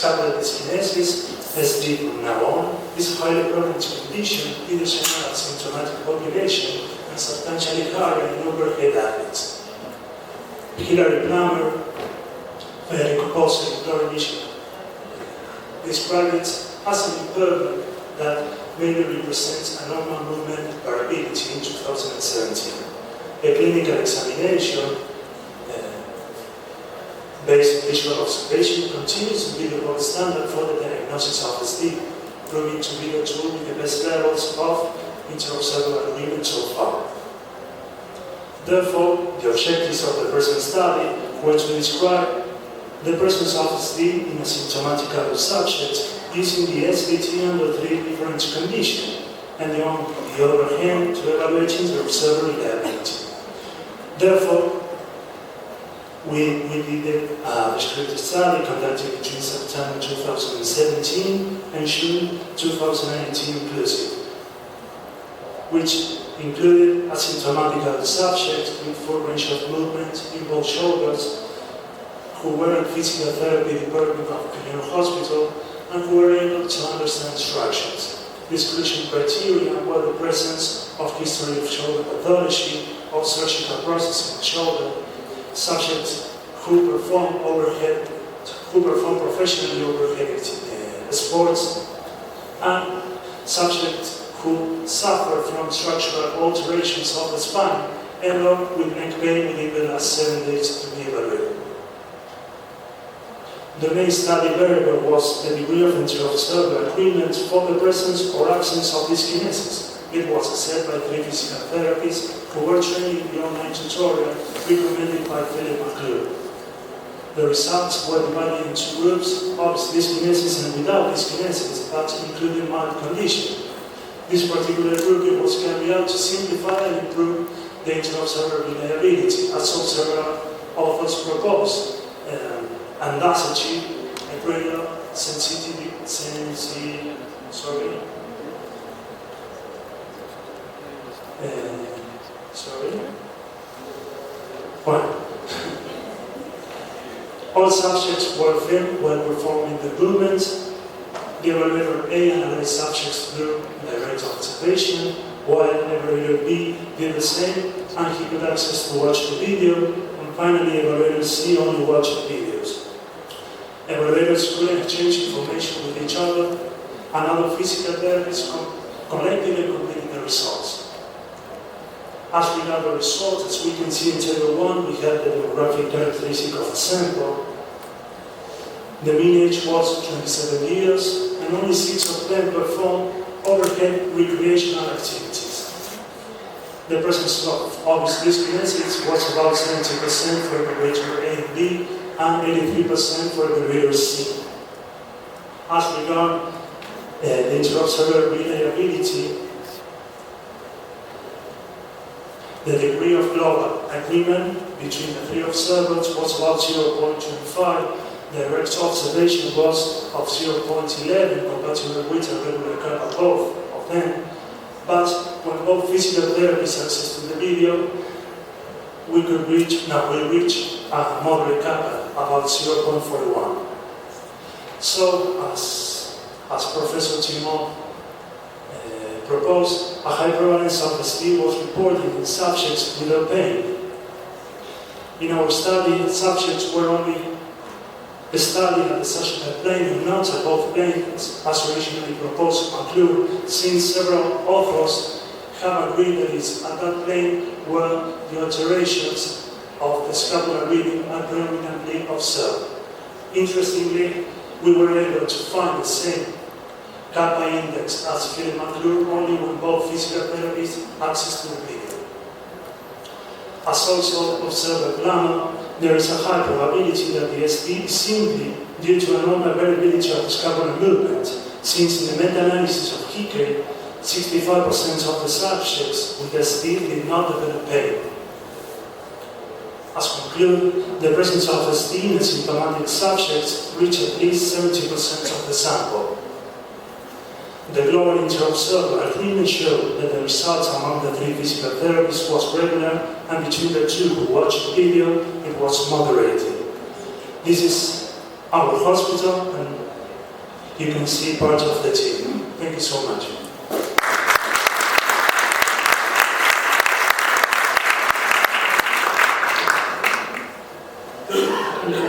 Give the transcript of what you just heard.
Scapular dyskinesis, SD from now on, is a highly prevalent condition in the general asymptomatic population and substantially higher in overhead athletes. Hillary Plummer, Federico Pozzi, and Gloria Michel described it as an impairment that mainly represents a normal movement variability in 2017. A clinical examination based on visual observation continues to be the gold standard for the diagnosis of SD, proving to be the tool with the best levels of inter-observador agreement so far. Therefore, the objectives of the present study were to describe the presence of SD in asymptomatic adult subjects using the SBT under three different conditions, and on the other hand, to evaluate inter-observer reliability. Therefore, we did a descriptive study conducted between September 2017 and June 2018 inclusive, which included asymptomatic adult subjects with full range of movement in both shoulders, who were in physical therapy department of Congreso Hospital and who were able to understand instructions. The exclusion criteria were the presence of history of shoulder pathology or surgical processing of shoulder, subjects who perform professionally overhead sports, and subjects who suffer from structural alterations of the spine and with neck pain within the last 7 days to be evaluated. The main study variable was the degree of inter-observer agreement for the presence or absence of dyskinesis. It was assessed by 3 physical therapists who were trained in the online tutorial recommended by Philip McClure. The results were divided into groups of dyskinesis and without dyskinesis, but including mild condition. This particular group was carried out to simplify and improve the inter-observer reliability, as several authors proposed, and thus achieve a greater sensitivity. All subjects were filmed while performing the movements. The evaluator A analyzed subjects through direct observation, while evaluator B did the same, and he could access to watch the video, and finally evaluator C only watched the videos. Evaluators could exchange information with each other, and other physical therapists collected and completed the results. As regards the results, as we can see in Table 1, we have the demographic characteristic of a sample. The mean age was 27 years, and only 6 of them performed overhead recreational activities. The presence of obvious dyskinesis was about 70% for evaluator A and B, and 83% for evaluator C. As regards the inter-observer reliability, the degree of global agreement between the 3 observers was about 0.25. Direct observation was of 0.11 compatible with a regular curve of both of them. But when both physical therapists access to the video, we reach a moderate kappa, about 0.41. So, as Professor Timon proposed, a high prevalence of SD was reported in subjects without pain. In our study, subjects were only studied at the sagittal plane and not above plane, as originally proposed by McClure, since several authors have agreed that it's at that plane where the alterations of the scapular rhythm are predominantly observed. Interestingly, we were able to find the same kappa index as Philip McClure only when both physical therapists access to the video. As also observed by Plummer, there is a high probability that the SD is simply due to a normal variability of the scapular movement, since in the meta-analysis of Hickory, 65% of the subjects with SD did not develop pain. As concluded, the presence of SD in asymptomatic subjects reached at least 70% of the sample. The global inter-observer agreement showed that the results among the 3 physical therapists was regular, and between the 2 who watched the video, it was moderated. This is our hospital, and you can see part of the team. Thank you so much.